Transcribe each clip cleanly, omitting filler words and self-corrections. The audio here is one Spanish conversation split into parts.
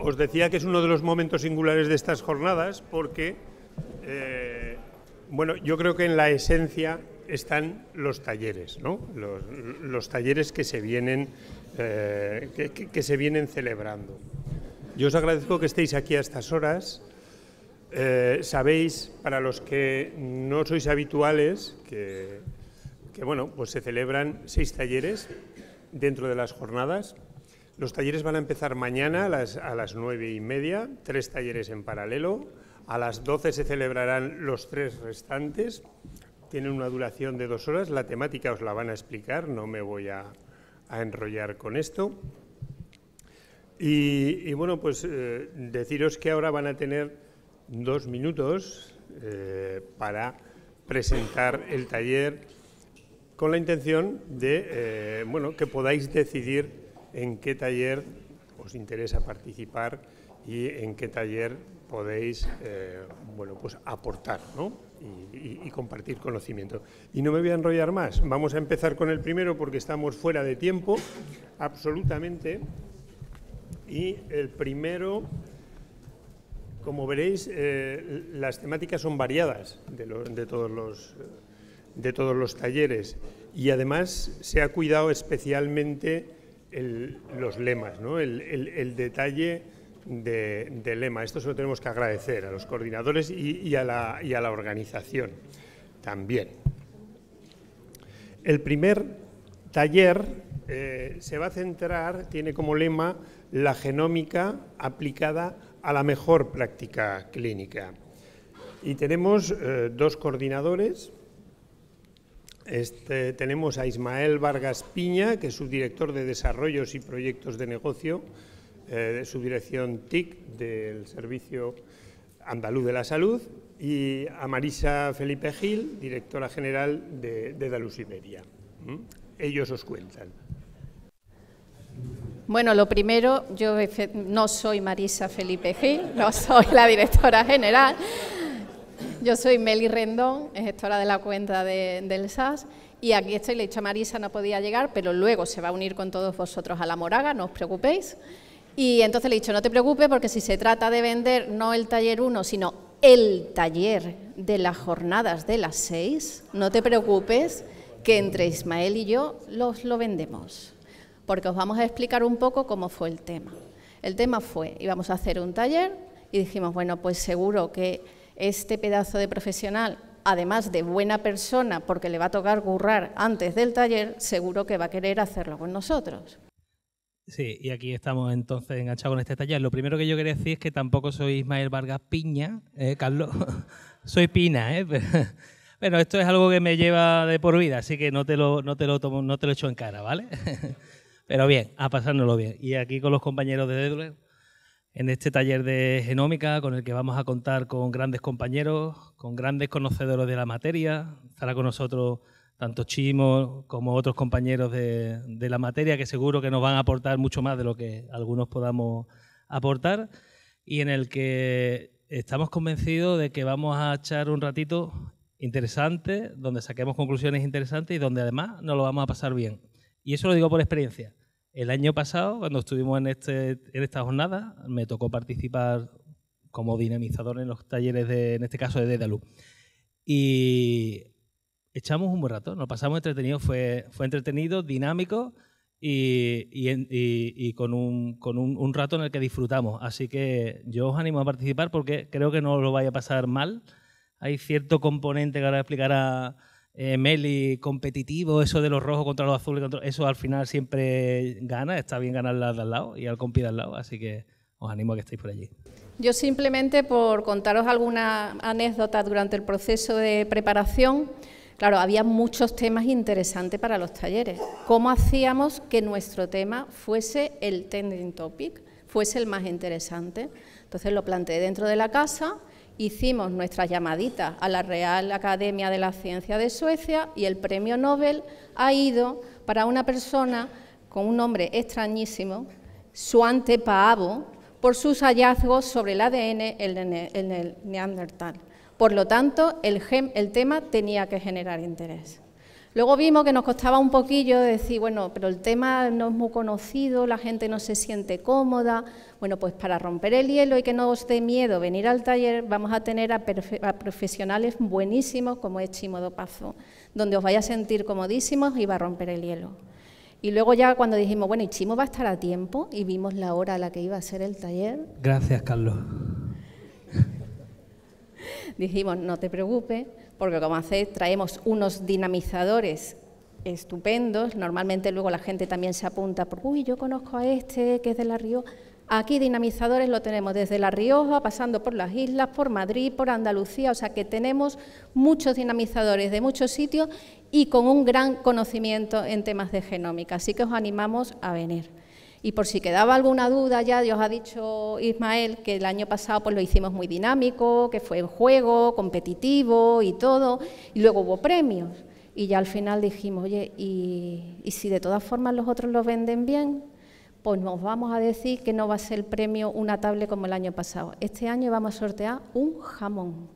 Os decía que es uno de los momentos singulares de estas jornadas porque, bueno, yo creo que en la esencia están los talleres, ¿no? Los talleres que se vienen, que se vienen celebrando. Yo os agradezco que estéis aquí a estas horas. Sabéis, para los que no sois habituales, que bueno, pues se celebran 6 talleres dentro de las jornadas. Los talleres van a empezar mañana a las 9:30, 3 talleres en paralelo. A las 12 se celebrarán los 3 restantes. Tienen una duración de 2 horas. La temática os la van a explicar, no me voy a enrollar con esto. Y bueno, pues deciros que ahora van a tener 2 minutos para presentar el taller con la intención de bueno, que podáis decidir en qué taller os interesa participar y en qué taller podéis bueno, pues aportar, ¿no? y compartir conocimiento. Y no me voy a enrollar más, vamos a empezar con el primero porque estamos fuera de tiempo, absolutamente. Y el primero, como veréis, las temáticas son variadas de todos los talleres y además se ha cuidado especialmente los lemas, ¿no? el detalle del lema. Esto se lo tenemos que agradecer a los coordinadores y a la organización también. El primer taller se va a centrar, tiene como lema la genómica aplicada a la mejor práctica clínica. Y tenemos 2 coordinadores. Tenemos a Ismael Vargas Piña, que es subdirector de Desarrollos y Proyectos de Negocio, de subdirección TIC del Servicio Andaluz de la Salud, y a Marisa Felipe Gil, directora general de Dalus Iberia. Ellos os cuentan. Bueno, lo primero, yo no soy Marisa Felipe Gil, no soy la directora general. Yo soy Meli Rendón, gestora de la cuenta del SAS, y aquí estoy. Le he dicho a Marisa, no podía llegar, pero luego se va a unir con todos vosotros a la Moraga, no os preocupéis. Y entonces le he dicho, no te preocupes, porque si se trata de vender no el taller 1, sino el taller de las jornadas de las 6, no te preocupes, que entre Ismael y yo lo vendemos. Porque os vamos a explicar un poco cómo fue el tema. El tema fue, íbamos a hacer un taller y dijimos, bueno, pues seguro que este pedazo de profesional, además de buena persona, porque le va a tocar currar antes del taller, seguro que va a querer hacerlo con nosotros. Sí, y aquí estamos entonces enganchados con este taller. Lo primero que yo quería decir es que tampoco soy Ismael Vargas Piña, Carlos, soy Pina, Bueno, esto es algo que me lleva de por vida, así que no te lo echo en cara, ¿vale? Pero bien, a pasárnoslo bien. Y aquí con los compañeros de Dedler, en este taller de genómica, con el que vamos a contar con grandes compañeros, con grandes conocedores de la materia. Estará con nosotros tanto Chimo como otros compañeros de la materia, que seguro que nos van a aportar mucho más de lo que algunos podamos aportar, y en el que estamos convencidos de que vamos a echar un ratito interesante, donde saquemos conclusiones interesantes y donde además nos lo vamos a pasar bien. Y eso lo digo por experiencia. El año pasado, cuando estuvimos en esta jornada, me tocó participar como dinamizador en los talleres, en este caso de Dedalus. Y echamos un buen rato, nos pasamos entretenido, fue entretenido, dinámico y con un rato en el que disfrutamos. Así que yo os animo a participar porque creo que no os lo vais a pasar mal. Hay cierto componente que ahora explicará Meli, competitivo, eso de los rojos contra los azules, eso al final siempre gana, está bien ganar las de al lado y al compi de al lado, así que os animo a que estéis por allí. Yo simplemente por contaros alguna anécdota durante el proceso de preparación. Claro, había muchos temas interesantes para los talleres. ¿Cómo hacíamos que nuestro tema fuese el trending topic, fuese el más interesante? Entonces lo planteé dentro de la casa. Hicimos nuestras llamaditas a la Real Academia de la Ciencia de Suecia y el premio Nobel ha ido para una persona con un nombre extrañísimo, Svante Paavo, por sus hallazgos sobre el ADN en el Neandertal. Por lo tanto, el tema tenía que generar interés. Luego vimos que nos costaba un poquillo decir, bueno, pero el tema no es muy conocido, la gente no se siente cómoda. Bueno, pues para romper el hielo y que no os dé miedo venir al taller, vamos a tener a profesionales buenísimos como es Chimo Dopazo, donde os vais a sentir comodísimos y va a romper el hielo. Y luego ya cuando dijimos, bueno, ¿y Chimo va a estar a tiempo? Y vimos la hora a la que iba a ser el taller. Gracias, Carlos. Dijimos, no te preocupes, porque como hacéis, traemos unos dinamizadores estupendos. Normalmente luego la gente también se apunta, por, uy, yo conozco a este que es de La Rioja. Aquí dinamizadores lo tenemos desde La Rioja, pasando por las islas, por Madrid, por Andalucía, o sea que tenemos muchos dinamizadores de muchos sitios y con un gran conocimiento en temas de genómica, así que os animamos a venir. Y por si quedaba alguna duda, ya os ha dicho Ismael que el año pasado pues lo hicimos muy dinámico, que fue en juego, competitivo y todo, y luego hubo premios. Y ya al final dijimos, oye, ¿y si de todas formas los otros lo venden bien? Pues nos vamos a decir que no va a ser el premio una tablet como el año pasado. Este año vamos a sortear un jamón.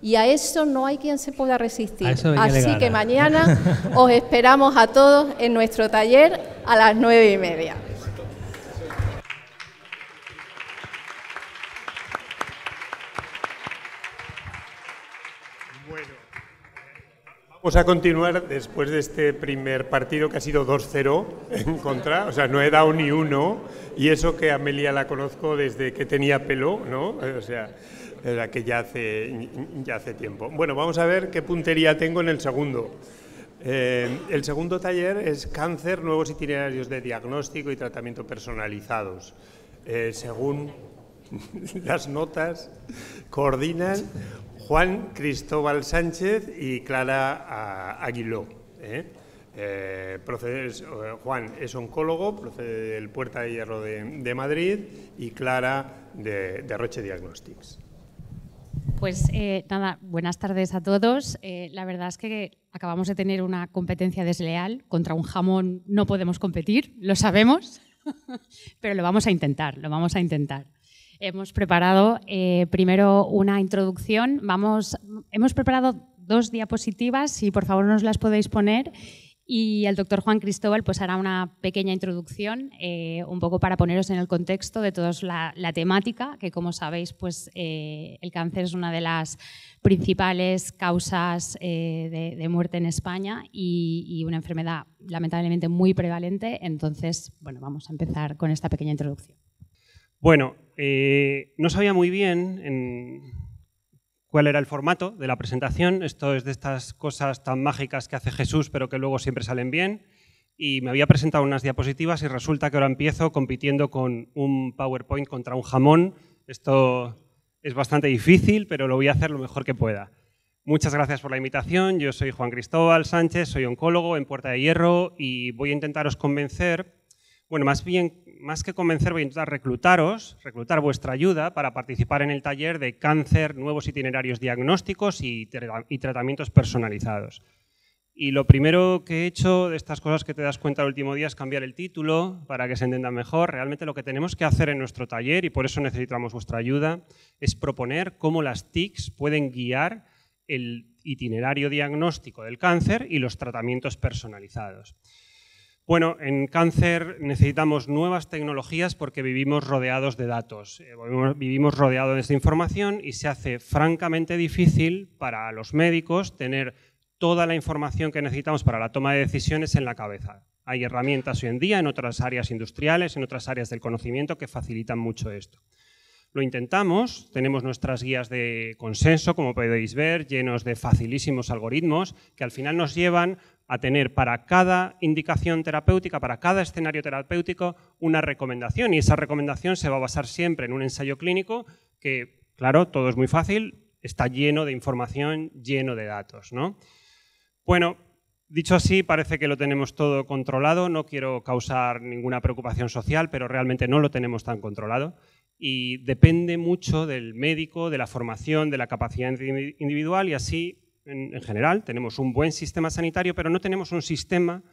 Y a eso no hay quien se pueda resistir. Así que mañana os esperamos a todos en nuestro taller a las 9:30. Vamos a continuar después de este primer partido que ha sido 2-0 en contra, o sea, no he dado ni uno, y eso que Amelia la conozco desde que tenía pelo, ¿no? O sea, que ya hace tiempo. Bueno, vamos a ver qué puntería tengo en el segundo. El segundo taller es Cáncer, nuevos itinerarios de diagnóstico y tratamiento personalizados. Según las notas, coordinan Juan Cristóbal Sánchez y Clara Aguiló. Juan es oncólogo, procede del Puerta de Hierro de Madrid, y Clara de Roche Diagnostics. Pues nada, buenas tardes a todos. La verdad es que acabamos de tener una competencia desleal. Contra un jamón no podemos competir, lo sabemos, pero lo vamos a intentar, Hemos preparado primero una introducción. Hemos preparado 2 diapositivas, si por favor nos las podéis poner, y el doctor Juan Cristóbal pues hará una pequeña introducción, un poco para poneros en el contexto de toda la temática, que como sabéis pues, el cáncer es una de las principales causas de muerte en España y una enfermedad lamentablemente muy prevalente. Entonces, bueno, vamos a empezar con esta pequeña introducción. Bueno, no sabía muy bien cuál era el formato de la presentación. Esto es de estas cosas tan mágicas que hace Jesús, pero que luego siempre salen bien. Y me había presentado unas diapositivas y resulta que ahora empiezo compitiendo con un PowerPoint contra un jamón. Esto es bastante difícil, pero lo voy a hacer lo mejor que pueda. Muchas gracias por la invitación. Yo soy Juan Cristóbal Sánchez, soy oncólogo en Puerta de Hierro y voy a intentaros convencer, bueno, más que convencer, voy a intentar reclutar vuestra ayuda para participar en el taller de Cáncer, nuevos itinerarios diagnósticos y tratamientos personalizados. Y lo primero que he hecho de estas cosas que te das cuenta el último día es cambiar el título para que se entienda mejor. Realmente lo que tenemos que hacer en nuestro taller, y por eso necesitamos vuestra ayuda, es proponer cómo las TICs pueden guiar el itinerario diagnóstico del cáncer y los tratamientos personalizados. Bueno, en cáncer necesitamos nuevas tecnologías porque vivimos rodeados de datos, vivimos rodeados de información y se hace francamente difícil para los médicos tener toda la información que necesitamos para la toma de decisiones en la cabeza. Hay herramientas hoy en día en otras áreas industriales, en otras áreas del conocimiento que facilitan mucho esto. Lo intentamos, tenemos nuestras guías de consenso, como podéis ver, llenos de facilísimos algoritmos que al final nos llevan a tener para cada indicación terapéutica, para cada escenario terapéutico, una recomendación. Y esa recomendación se va a basar siempre en un ensayo clínico que, claro, todo es muy fácil, está lleno de información, lleno de datos, ¿no? Bueno, dicho así, parece que lo tenemos todo controlado. No quiero causar ninguna preocupación social, pero realmente no lo tenemos tan controlado. Y depende mucho del médico, de la formación, de la capacidad individual y así, en general, tenemos un buen sistema sanitario, pero no tenemos un sistema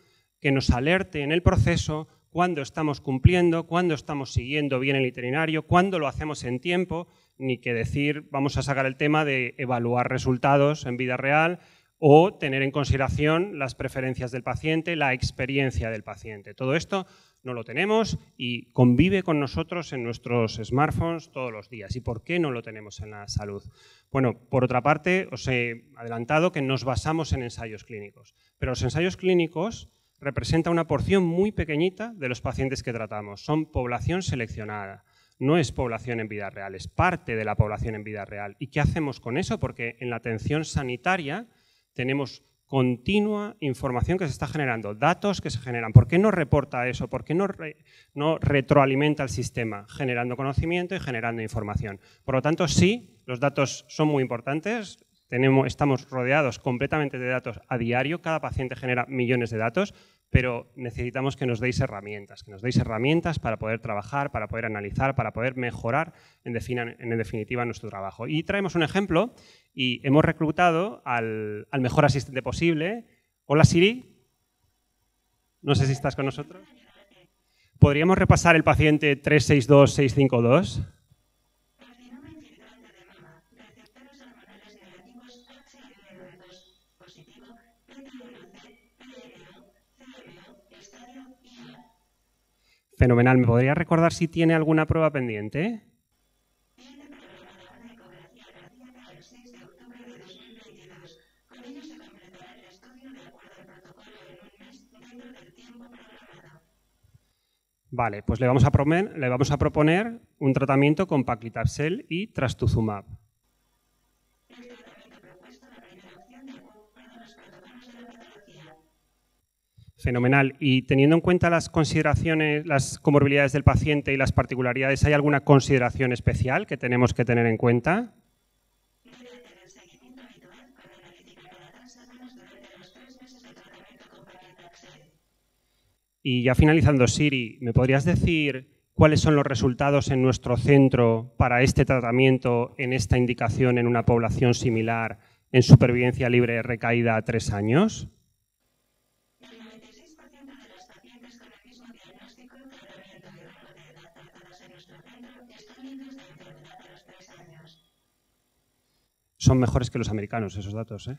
que nos alerte en el proceso cuándo estamos cumpliendo, cuándo estamos siguiendo bien el itinerario, cuándo lo hacemos en tiempo, ni que decir, vamos a sacar el tema de evaluar resultados en vida real o tener en consideración las preferencias del paciente, la experiencia del paciente. Todo esto no lo tenemos y convive con nosotros en nuestros smartphones todos los días. ¿Y por qué no lo tenemos en la salud? Bueno, por otra parte, os he adelantado que nos basamos en ensayos clínicos, pero los ensayos clínicos representan una porción muy pequeñita de los pacientes que tratamos. Son población seleccionada, no es población en vida real, es parte de la población en vida real. ¿Y qué hacemos con eso? Porque en la atención sanitaria tenemos continua información que se está generando, datos que se generan. ¿Por qué no reporta eso? ¿Por qué no retroalimenta el sistema? Generando conocimiento y generando información. Por lo tanto, sí, los datos son muy importantes. Estamos rodeados completamente de datos a diario. Cada paciente genera millones de datos, pero necesitamos que nos deis herramientas para poder trabajar, para poder analizar, para poder mejorar en definitiva nuestro trabajo. Y traemos un ejemplo y hemos reclutado al mejor asistente posible. Hola Siri, no sé si estás con nosotros. ¿Podríamos repasar el paciente 362652? Fenomenal. ¿Me podría recordar si tiene alguna prueba pendiente? Vale, pues le vamos a proponer un tratamiento con paclitaxel y trastuzumab. Fenomenal. Y teniendo en cuenta las consideraciones, las comorbilidades del paciente y las particularidades, ¿hay alguna consideración especial que tenemos que tener en cuenta? Y ya finalizando, Siri, ¿me podrías decir cuáles son los resultados en nuestro centro para este tratamiento, en esta indicación, en una población similar, en supervivencia libre de recaída a 3 años? Son mejores que los americanos esos datos, ¿eh?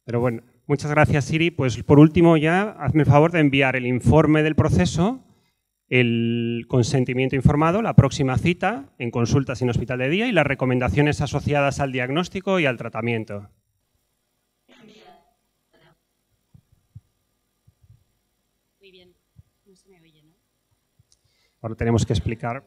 Pero bueno, muchas gracias, Siri. Pues por último ya, hazme el favor de enviar el informe del proceso, el consentimiento informado, la próxima cita en consulta sin hospital de día y las recomendaciones asociadas al diagnóstico y al tratamiento. Muy bien, no se me oye, ¿no? Ahora tenemos que explicar.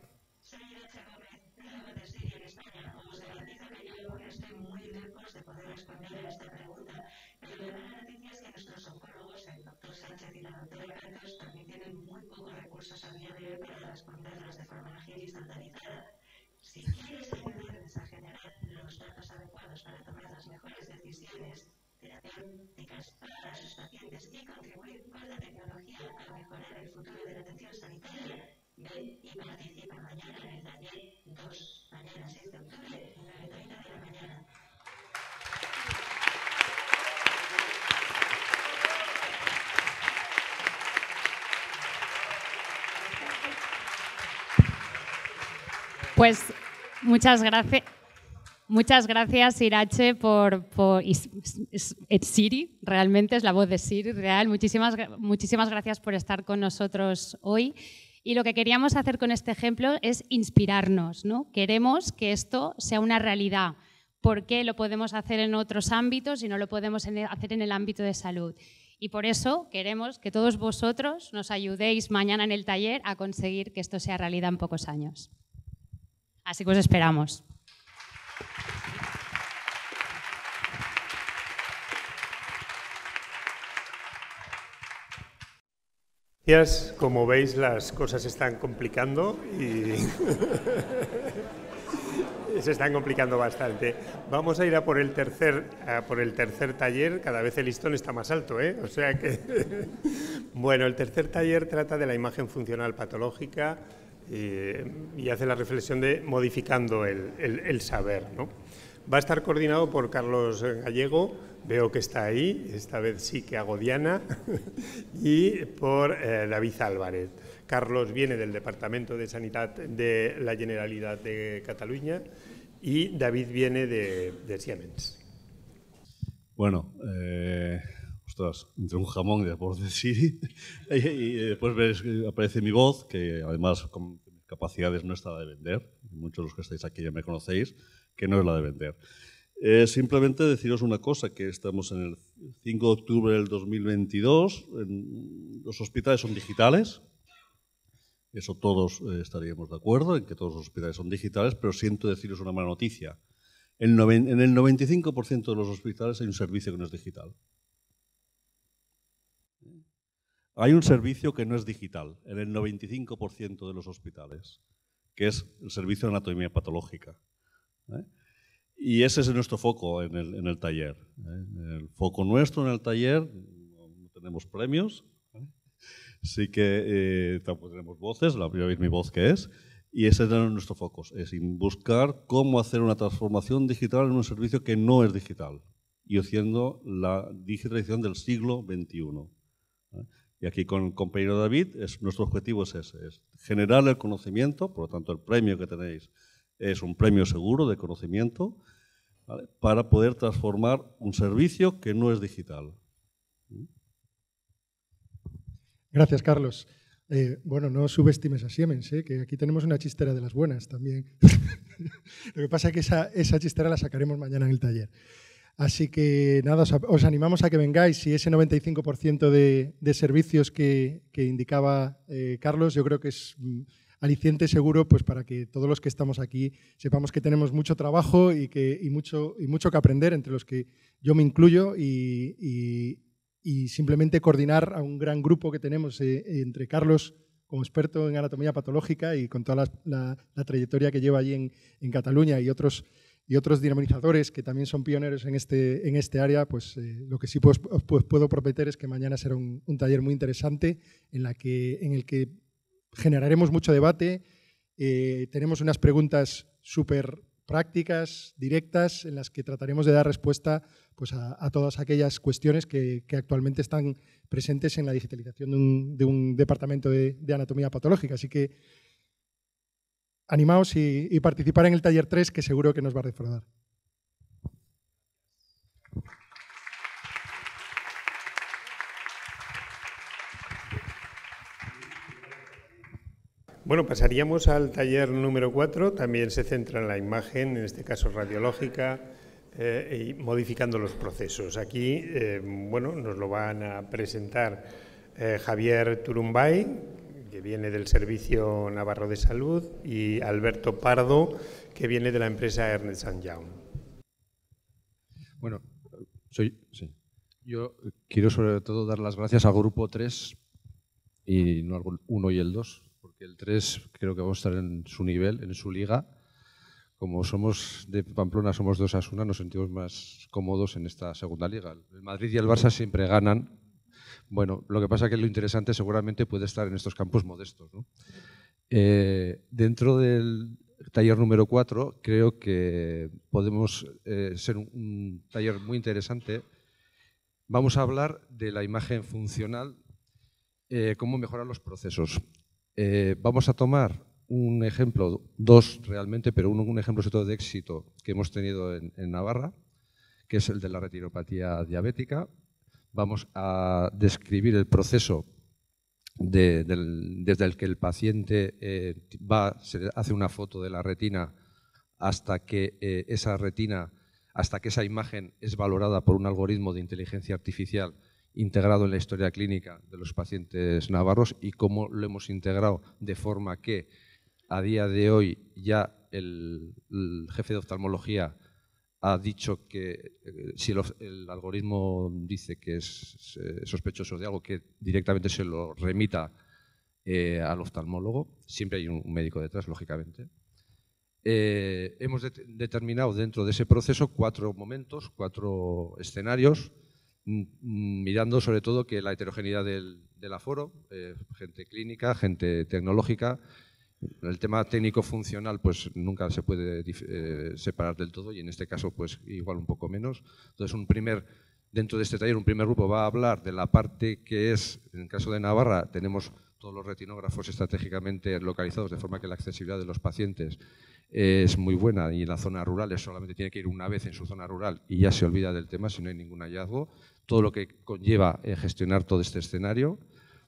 Pues muchas gracias, Irache, es Siri, realmente es la voz de Siri, real. Muchísimas gracias por estar con nosotros hoy. Y lo que queríamos hacer con este ejemplo es inspirarnos, ¿no? Queremos que esto sea una realidad. ¿Por qué lo podemos hacer en otros ámbitos y no lo podemos hacer en el ámbito de salud? Y por eso queremos que todos vosotros nos ayudéis mañana en el taller a conseguir que esto sea realidad en pocos años. Así que os esperamos. Como veis, las cosas se están complicando y se están complicando bastante. Vamos a ir a por el tercer taller. Cada vez el listón está más alto, ¿eh? O sea que bueno, el tercer taller trata de la imagen funcional patológica y hace la reflexión de modificando el saber, ¿no? Va a estar coordinado por Carlos Gallego, veo que está ahí, esta vez sí que hago Diana, y por David Álvarez. Carlos viene del Departamento de Sanidad de la Generalitat de Cataluña y David viene de Siemens. Bueno, ostras, entre un jamón y después de Siri, y después aparece mi voz, que además con mis capacidades no está la de vender. Muchos de los que estáis aquí ya me conocéis, que no es la de vender. Simplemente deciros una cosa, que estamos en el 5 de octubre del 2022, los hospitales son digitales, eso todos estaríamos de acuerdo, en que todos los hospitales son digitales, pero siento deciros una mala noticia. En el 95% de los hospitales hay un servicio que no es digital. Hay un servicio que no es digital en el 95% de los hospitales, que es el servicio de anatomía patológica. Y ese es nuestro foco en el taller. El foco nuestro en el taller, no tenemos premios, sí que tampoco tenemos voces, ya veis mi voz que es, y ese es nuestro foco, es buscar cómo hacer una transformación digital en un servicio que no es digital y haciendo la digitalización del siglo XXI. Y aquí con el compañero David, nuestro objetivo es ese, es generar el conocimiento, por lo tanto el premio que tenéis es un premio seguro de conocimiento, ¿vale?, para poder transformar un servicio que no es digital. Gracias, Carlos. Bueno, no subestimes a Siemens, que aquí tenemos una chistera de las buenas también. Lo que pasa es que esa chistera la sacaremos mañana en el taller. Así que nada, os animamos a que vengáis, y ese 95% de servicios que indicaba Carlos, yo creo que es aliciente seguro, pues, para que todos los que estamos aquí sepamos que tenemos mucho trabajo y mucho que aprender, entre los que yo me incluyo, y simplemente coordinar a un gran grupo que tenemos entre Carlos como experto en anatomía patológica y con toda la trayectoria que lleva allí en Cataluña, y otros dinamizadores que también son pioneros en este área. Pues lo que sí os puedo prometer es que mañana será un taller muy interesante en el que generaremos mucho debate. Tenemos unas preguntas súper prácticas, directas, en las que trataremos de dar respuesta, pues, a todas aquellas cuestiones que actualmente están presentes en la digitalización de un departamento de anatomía patológica. Así que animaos y participar en el taller 3, que seguro que nos va a defraudar. Bueno, pasaríamos al taller número 4, también se centra en la imagen, en este caso radiológica, y modificando los procesos. Aquí, bueno, nos lo van a presentar Javier Turumbay, que viene del Servicio Navarro de Salud, y Alberto Pardo, que viene de la empresa Ernst & Young. Bueno, yo quiero sobre todo dar las gracias al grupo 3 y no al 1 y el 2, porque el 3 creo que vamos a estar en su nivel, en su liga. Como somos de Pamplona, somos de Osasuna, nos sentimos más cómodos en esta segunda liga. El Madrid y el Barça siempre ganan. Bueno, lo que pasa es que lo interesante seguramente puede estar en estos campos modestos, ¿no? Dentro del taller número 4 creo que podemos ser un taller muy interesante. Vamos a hablar de la imagen funcional, cómo mejorar los procesos. Vamos a tomar un ejemplo, dos realmente, pero un ejemplo sobre todo de éxito que hemos tenido en Navarra, que es el de la retinopatía diabética. Vamos a describir el proceso desde el que el paciente se hace una foto de la retina hasta que esa imagen es valorada por un algoritmo de inteligencia artificial integrado en la historia clínica de los pacientes navarros, y cómo lo hemos integrado de forma que a día de hoy ya el jefe de oftalmología ha dicho que si el algoritmo dice que es sospechoso de algo, que directamente se lo remita al oftalmólogo. Siempre hay un médico detrás, lógicamente. Hemos determinado dentro de ese proceso 4 momentos, 4 escenarios, mirando sobre todo que la heterogeneidad del aforo, gente clínica, gente tecnológica. El tema técnico-funcional pues nunca se puede separar del todo, y en este caso pues igual un poco menos. Entonces dentro de este taller un primer grupo va a hablar de la parte que es, en el caso de Navarra tenemos todos los retinógrafos estratégicamente localizados de forma que la accesibilidad de los pacientes es muy buena y en la zona rural solamente tiene que ir una vez en su zona rural y ya se olvida del tema si no hay ningún hallazgo. Todo lo que conlleva gestionar todo este escenario.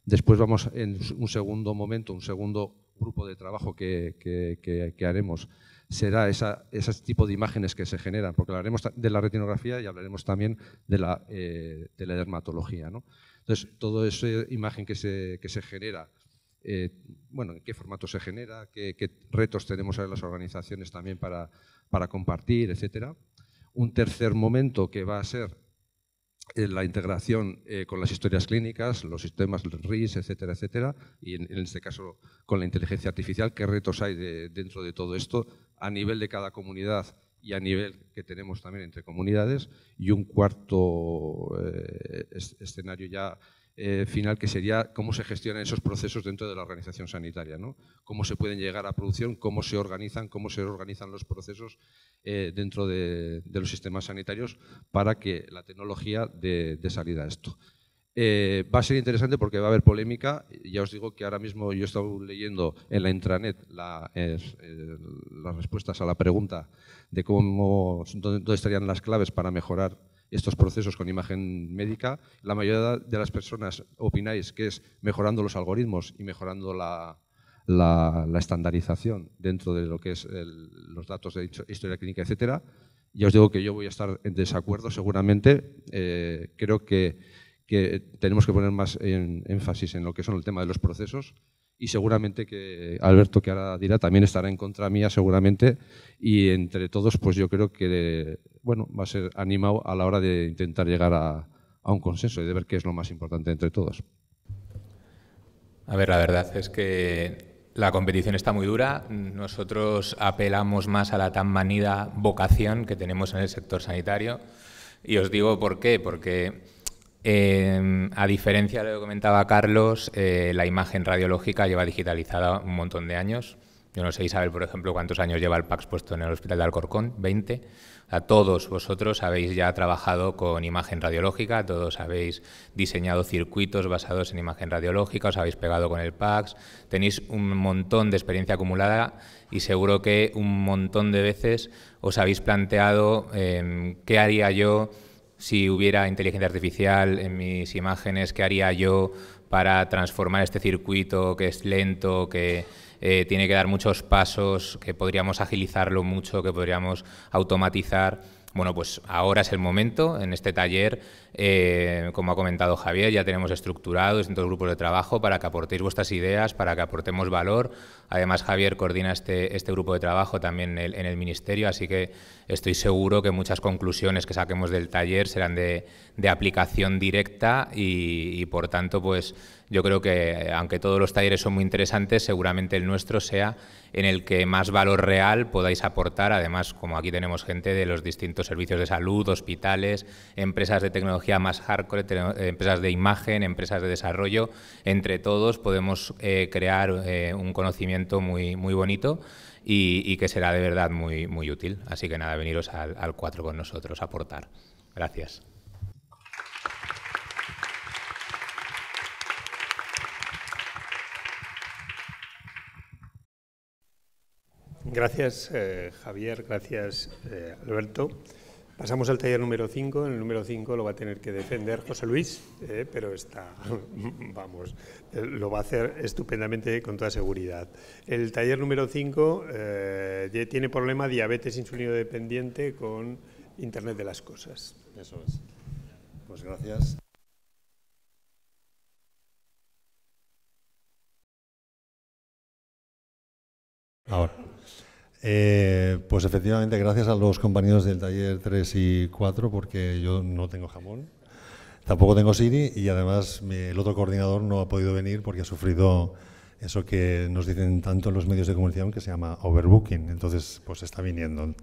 Después vamos en un segundo momento, un segundo grupo de trabajo que haremos será ese tipo de imágenes que se generan, porque hablaremos de la retinografía y hablaremos también de la dermatología, ¿no? Entonces, toda esa imagen que se genera, bueno, en qué formato se genera, qué retos tenemos en las organizaciones también para compartir, etcétera. Un tercer momento que va a ser la integración con las historias clínicas, los sistemas RIS, etcétera, etcétera, y en este caso con la inteligencia artificial, qué retos hay dentro de todo esto a nivel de cada comunidad y a nivel que tenemos también entre comunidades, y un cuarto escenario ya final que sería cómo se gestionan esos procesos dentro de la organización sanitaria, ¿no? Cómo se pueden llegar a producción, cómo se organizan los procesos dentro de los sistemas sanitarios para que la tecnología dé salida a esto. Va a ser interesante porque va a haber polémica. Ya os digo que ahora mismo yo he estado leyendo en la intranet las respuestas a la pregunta de dónde estarían las claves para mejorar estos procesos con imagen médica. La mayoría de las personas opináis que es mejorando los algoritmos y mejorando la estandarización dentro de lo que es los datos de historia clínica, etcétera. Ya os digo que yo voy a estar en desacuerdo seguramente. Creo que tenemos que poner más énfasis en lo que son el tema de los procesos, y seguramente que Alberto, que ahora dirá, también estará en contra mía seguramente, y entre todos pues yo creo que bueno, va a ser animado a la hora de intentar llegar a un consenso y de ver qué es lo más importante entre todos. A ver, la verdad es que la competición está muy dura. Nosotros apelamos más a la tan manida vocación que tenemos en el sector sanitario, y os digo por qué, porque a diferencia de lo que comentaba Carlos, la imagen radiológica lleva digitalizada un montón de años. Yo no sé, Isabel, por ejemplo, cuántos años lleva el PACS puesto en el Hospital de Alcorcón, 20. A todos vosotros habéis ya trabajado con imagen radiológica, todos habéis diseñado circuitos basados en imagen radiológica, os habéis pegado con el PACS, tenéis un montón de experiencia acumulada y seguro que un montón de veces os habéis planteado qué haría yo si hubiera inteligencia artificial en mis imágenes, qué haría yo para transformar este circuito que es lento, que tiene que dar muchos pasos, que podríamos agilizarlo mucho, que podríamos automatizar. Bueno, pues ahora es el momento. En este taller, como ha comentado Javier, ya tenemos estructurados distintos grupos de trabajo para que aportéis vuestras ideas, para que aportemos valor. Además, Javier coordina este grupo de trabajo también en el Ministerio, así que estoy seguro que muchas conclusiones que saquemos del taller serán de aplicación directa y, por tanto, pues yo creo que, aunque todos los talleres son muy interesantes, seguramente el nuestro sea en el que más valor real podáis aportar. Además, como aquí tenemos gente de los distintos servicios de salud, hospitales, empresas de tecnología más hardcore, empresas de imagen, empresas de desarrollo, entre todos podemos crear un conocimiento muy, muy bonito y que será de verdad muy, muy útil. Así que nada, veniros al 4 con nosotros a aportar. Gracias. Gracias, Javier, gracias, Alberto. Pasamos al taller número 5. En el número 5 lo va a tener que defender José Luis, pero vamos, lo va a hacer estupendamente con toda seguridad. El taller número 5 tiene problema diabetes insulino dependiente con Internet de las cosas. Eso es. Pues gracias. Ahora. Pues efectivamente, gracias a los compañeros del taller 3 y 4, porque yo no tengo jamón, tampoco tengo Siri, y además el otro coordinador no ha podido venir porque ha sufrido eso que nos dicen tanto en los medios de comunicación, que se llama overbooking. Entonces, pues está viniendo.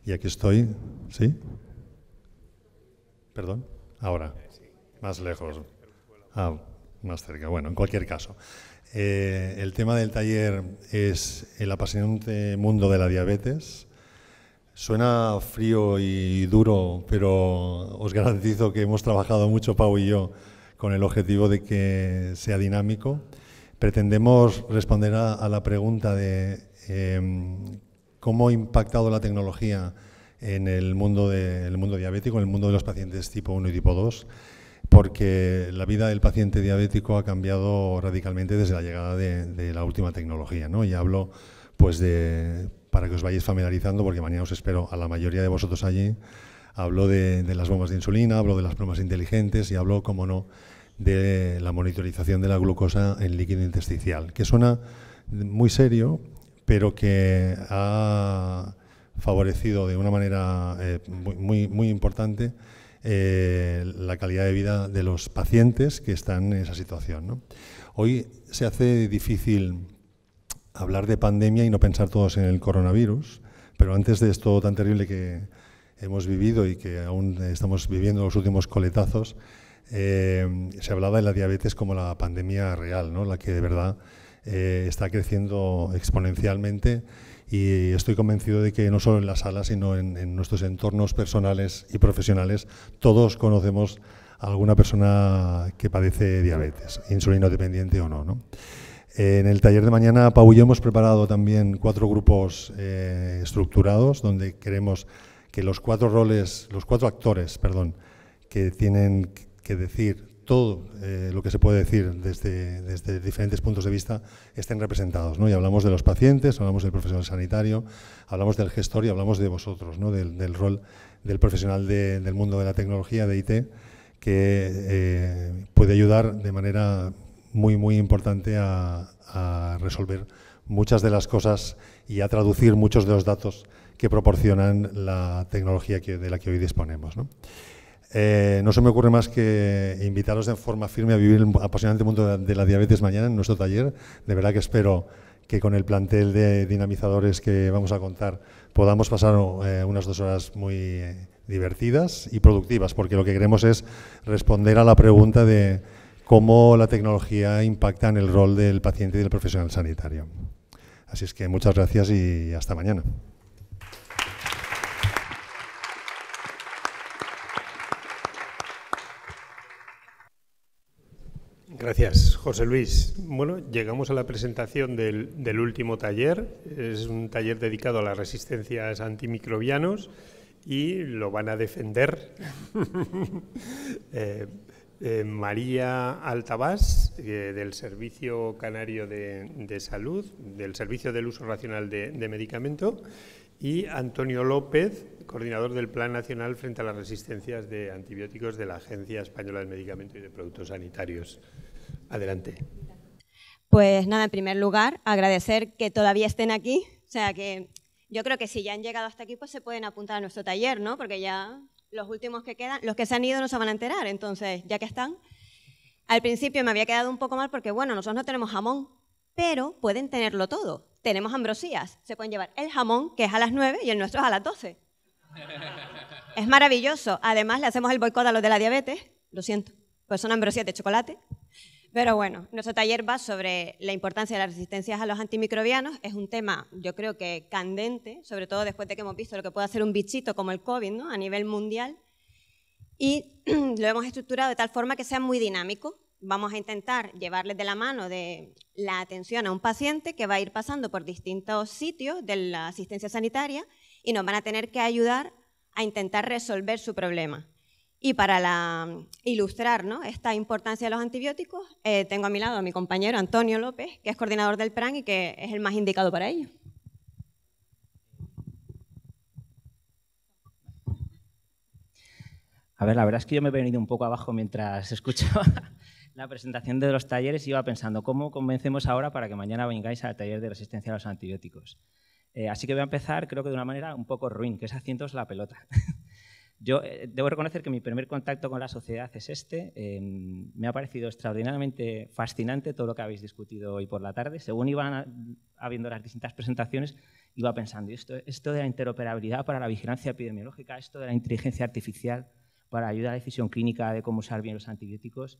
Y aquí estoy. ¿Sí? ¿Perdón? Ahora. Más lejos. Más cerca. Bueno, en cualquier caso. El tema del taller es el apasionante mundo de la diabetes. Suena frío y duro, pero os garantizo que hemos trabajado mucho, Pau y yo, con el objetivo de que sea dinámico. Pretendemos responder a la pregunta de cómo ha impactado la tecnología en el mundo diabético, en el mundo de los pacientes tipo 1 y tipo 2, porque la vida del paciente diabético ha cambiado radicalmente desde la llegada de la última tecnología, ¿no? Y hablo, pues, para que os vayáis familiarizando, porque mañana os espero a la mayoría de vosotros allí. Hablo de las bombas de insulina, hablo de las plomas inteligentes y hablo, como no, de la monitorización de la glucosa en líquido intersticial, que suena muy serio, pero que ha favorecido de una manera muy importante la calidad de vida de los pacientes que están en esa situación, ¿no? Hoy se hace difícil hablar de pandemia y no pensar todos en el coronavirus, pero antes de esto tan terrible que hemos vivido y que aún estamos viviendo los últimos coletazos, se hablaba de la diabetes como la pandemia real, ¿no? La que de verdad está creciendo exponencialmente, y estoy convencido de que no solo en la sala, sino en nuestros entornos personales y profesionales, todos conocemos a alguna persona que padece diabetes, insulino dependiente o no, ¿no? En el taller de mañana, Pau y yo hemos preparado también 4 grupos estructurados, donde queremos que los 4 actores, que tienen que decir todo lo que se puede decir desde diferentes puntos de vista, estén representados, ¿no? Y hablamos de los pacientes, hablamos del profesional sanitario, hablamos del gestor y hablamos de vosotros, ¿no? Del rol del profesional del mundo de la tecnología, de IT, que puede ayudar de manera muy importante a resolver muchas de las cosas y a traducir muchos de los datos que proporcionan la tecnología de la que hoy disponemos, ¿no? No se me ocurre más que invitaros de forma firme a vivir el apasionante mundo de la diabetes mañana en nuestro taller. De verdad que espero que con el plantel de dinamizadores que vamos a contar podamos pasar unas 2 horas muy divertidas y productivas, porque lo que queremos es responder a la pregunta de cómo la tecnología impacta en el rol del paciente y del profesional sanitario. Así es que muchas gracias y hasta mañana. Gracias, José Luis. Bueno, llegamos a la presentación del último taller. Es un taller dedicado a las resistencias antimicrobianos y lo van a defender María Altabás, del Servicio Canario de Salud, del Servicio del Uso Racional de Medicamento, y Antonio López, coordinador del Plan Nacional frente a las resistencias de antibióticos de la Agencia Española del Medicamento y de Productos Sanitarios. Adelante. Pues nada, en primer lugar, agradecer que todavía estén aquí. O sea que yo creo que si ya han llegado hasta aquí, pues se pueden apuntar a nuestro taller, ¿no? Porque ya los últimos que quedan, los que se han ido no se van a enterar. Entonces, ya que están, al principio me había quedado un poco mal porque, bueno, nosotros no tenemos jamón, pero pueden tenerlo todo. Tenemos ambrosías. Se pueden llevar el jamón, que es a las 9, y el nuestro es a las 12. Es maravilloso. Además, le hacemos el boicot a los de la diabetes. Lo siento, pues son ambrosías de chocolate. Pero bueno, nuestro taller va sobre la importancia de las resistencias a los antimicrobianos. Es un tema, yo creo que candente, sobre todo después de que hemos visto lo que puede hacer un bichito como el COVID, ¿no? A nivel mundial. Y lo hemos estructurado de tal forma que sea muy dinámico. Vamos a intentar llevarles de la mano de la atención a un paciente que va a ir pasando por distintos sitios de la asistencia sanitaria y nos van a tener que ayudar a intentar resolver su problema. Y para ilustrar, ¿no?, esta importancia de los antibióticos, tengo a mi lado a mi compañero Antonio López, que es coordinador del PRAN y que es el más indicado para ello. A ver, la verdad es que yo me he venido un poco abajo mientras escuchaba la presentación de los talleres y iba pensando cómo convencemos ahora para que mañana vengáis al taller de resistencia a los antibióticos. Así que voy a empezar, creo que de una manera un poco ruin, que es haciéndoos la pelota. Yo debo reconocer que mi primer contacto con la sociedad es este. Me ha parecido extraordinariamente fascinante todo lo que habéis discutido hoy por la tarde. Según iban habiendo las distintas presentaciones, iba pensando, esto de la interoperabilidad para la vigilancia epidemiológica, esto de la inteligencia artificial para ayudar a la decisión clínica de cómo usar bien los antibióticos,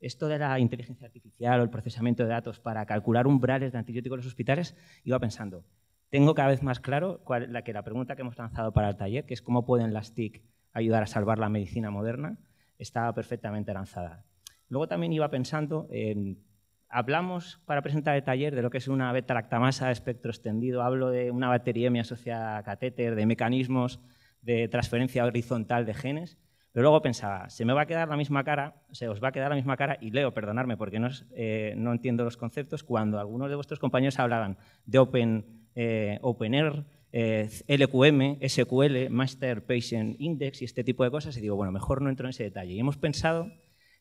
esto de la inteligencia artificial o el procesamiento de datos para calcular umbrales de antibióticos en los hospitales, iba pensando, tengo cada vez más claro que la pregunta que hemos lanzado para el taller, que es cómo pueden las TIC ayudar a salvar la medicina moderna, estaba perfectamente lanzada. Luego también iba pensando, Hablamos para presentar el taller de lo que es una beta-lactamasa de espectro extendido, hablo de una bacteriemia asociada a catéter, de mecanismos de transferencia horizontal de genes, pero luego pensaba, se me va a quedar la misma cara, os va a quedar la misma cara, y leo, perdonadme porque no entiendo los conceptos, cuando algunos de vuestros compañeros hablaban de OpenR, LQM, SQL, Master Patient Index y este tipo de cosas, y digo, bueno, mejor no entro en ese detalle. Y hemos pensado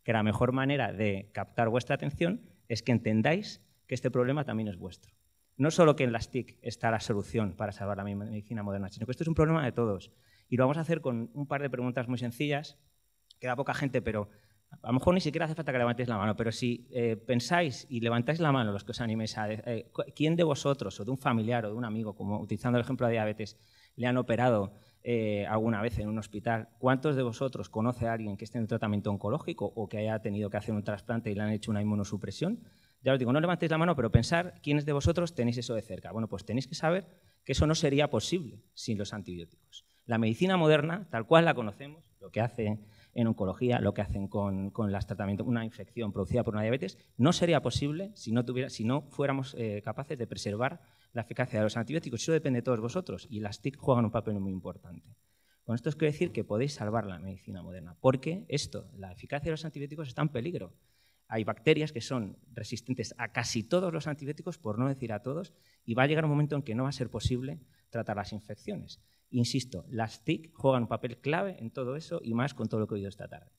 que la mejor manera de captar vuestra atención es que entendáis que este problema también es vuestro. No solo que en las TIC está la solución para salvar la medicina moderna, sino que esto es un problema de todos. Y lo vamos a hacer con un par de preguntas muy sencillas. Queda poca gente, pero a lo mejor ni siquiera hace falta que levantéis la mano, pero si pensáis y levantáis la mano los que os animéis a... ¿Quién de vosotros, o de un familiar o de un amigo, como utilizando el ejemplo de diabetes, le han operado alguna vez en un hospital? ¿Cuántos de vosotros conoce a alguien que esté en tratamiento oncológico o que haya tenido que hacer un trasplante y le han hecho una inmunosupresión? Ya os digo, no levantéis la mano, pero pensar quiénes de vosotros tenéis eso de cerca. Bueno, pues tenéis que saber que eso no sería posible sin los antibióticos. La medicina moderna, tal cual la conocemos, lo que hace en oncología, lo que hacen con los tratamientos, una infección producida por una diabetes, no sería posible si no fuéramos capaces de preservar la eficacia de los antibióticos. Eso depende de todos vosotros y las TIC juegan un papel muy importante. Con esto os quiero decir que podéis salvar la medicina moderna, porque la eficacia de los antibióticos está en peligro. Hay bacterias que son resistentes a casi todos los antibióticos, por no decir a todos, y va a llegar un momento en que no va a ser posible tratar las infecciones. Insisto, las TIC juegan un papel clave en todo eso y más con todo lo que he oído esta tarde.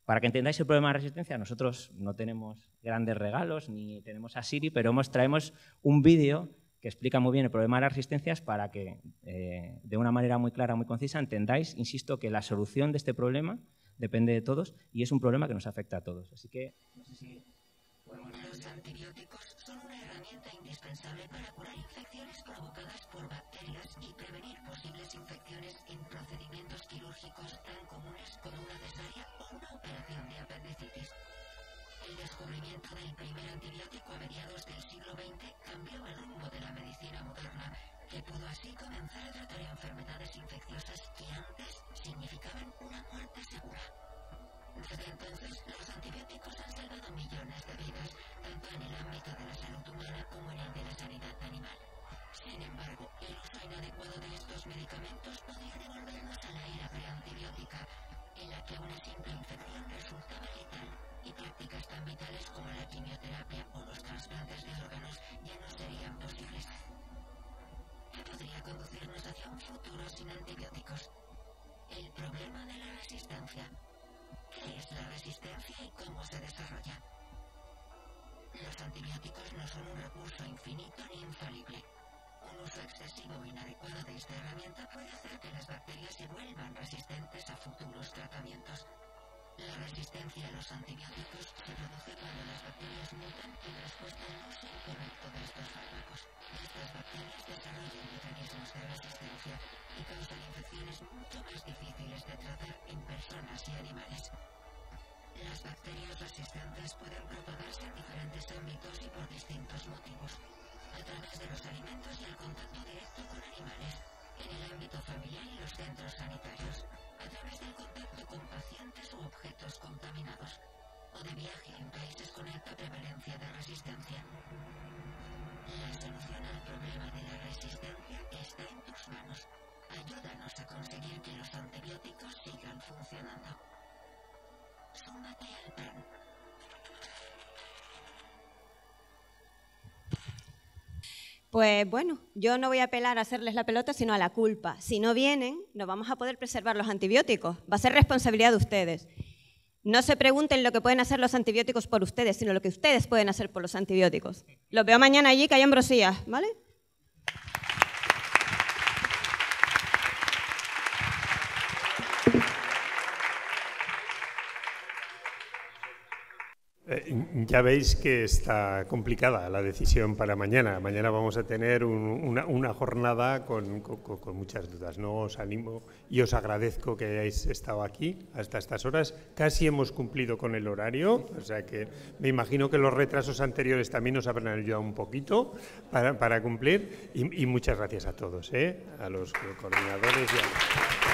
Para que entendáis el problema de resistencia, nosotros no tenemos grandes regalos ni tenemos a Siri, pero traemos un vídeo que explica muy bien el problema de las resistencias para que de una manera muy clara, muy concisa, entendáis, insisto, que la solución de este problema depende de todos y es un problema que nos afecta a todos. Así que, no sé si... Los antibióticos son una herramienta indispensable para curar infecciones provocadas por bacterias y prevenir posibles infecciones en procedimientos quirúrgicos tan comunes como una cesárea o una operación de apendicitis. El descubrimiento del primer antibiótico a mediados del siglo XX cambió el rumbo de la medicina moderna, que pudo así comenzar a tratar enfermedades infecciosas que antes significaban una muerte segura. Desde entonces, los antibióticos han salvado millones de vidas, tanto en el ámbito de la salud humana como en el de la sanidad animal. Sin embargo, el uso inadecuado de estos medicamentos podría devolvernos a la era preantibiótica, en la que una simple infección resultaba letal y prácticas tan vitales como la quimioterapia o los trasplantes de órganos ya no serían posibles. ¿Qué podría conducirnos hacia un futuro sin antibióticos? El problema de la resistencia. ¿Qué es la resistencia y cómo se desarrolla? Los antibióticos no son un recurso infinito ni infalible. Un uso excesivo o inadecuado de esta herramienta puede hacer que las bacterias se vuelvan resistentes a futuros tratamientos. La resistencia a los antibióticos se produce cuando las bacterias mutan en respuesta al uso incorrecto de estos fármacos. Estas bacterias desarrollan mecanismos de resistencia y causan infecciones mucho más difíciles de tratar en personas y animales. Las bacterias resistentes pueden propagarse en diferentes ámbitos y por distintos motivos. A través de los alimentos y el contacto directo con animales, en el ámbito familiar y los centros sanitarios, a través del contacto con pacientes u objetos contaminados, o de viaje en países con alta prevalencia de resistencia. La solución al problema de la resistencia está en tus manos. Ayúdanos a conseguir que los antibióticos sigan funcionando. Súmate al plan. Pues bueno, yo no voy a apelar a hacerles la pelota, sino a la culpa. Si no vienen, no vamos a poder preservar los antibióticos. Va a ser responsabilidad de ustedes. No se pregunten lo que pueden hacer los antibióticos por ustedes, sino lo que ustedes pueden hacer por los antibióticos. Los veo mañana allí, que hay ambrosía, ¿vale? Ya veis que está complicada la decisión para mañana. Mañana vamos a tener una jornada con muchas dudas. No os animo y os agradezco que hayáis estado aquí hasta estas horas. Casi hemos cumplido con el horario, o sea que me imagino que los retrasos anteriores también nos habrán ayudado un poquito para cumplir. Y muchas gracias a todos, a los coordinadores y a los...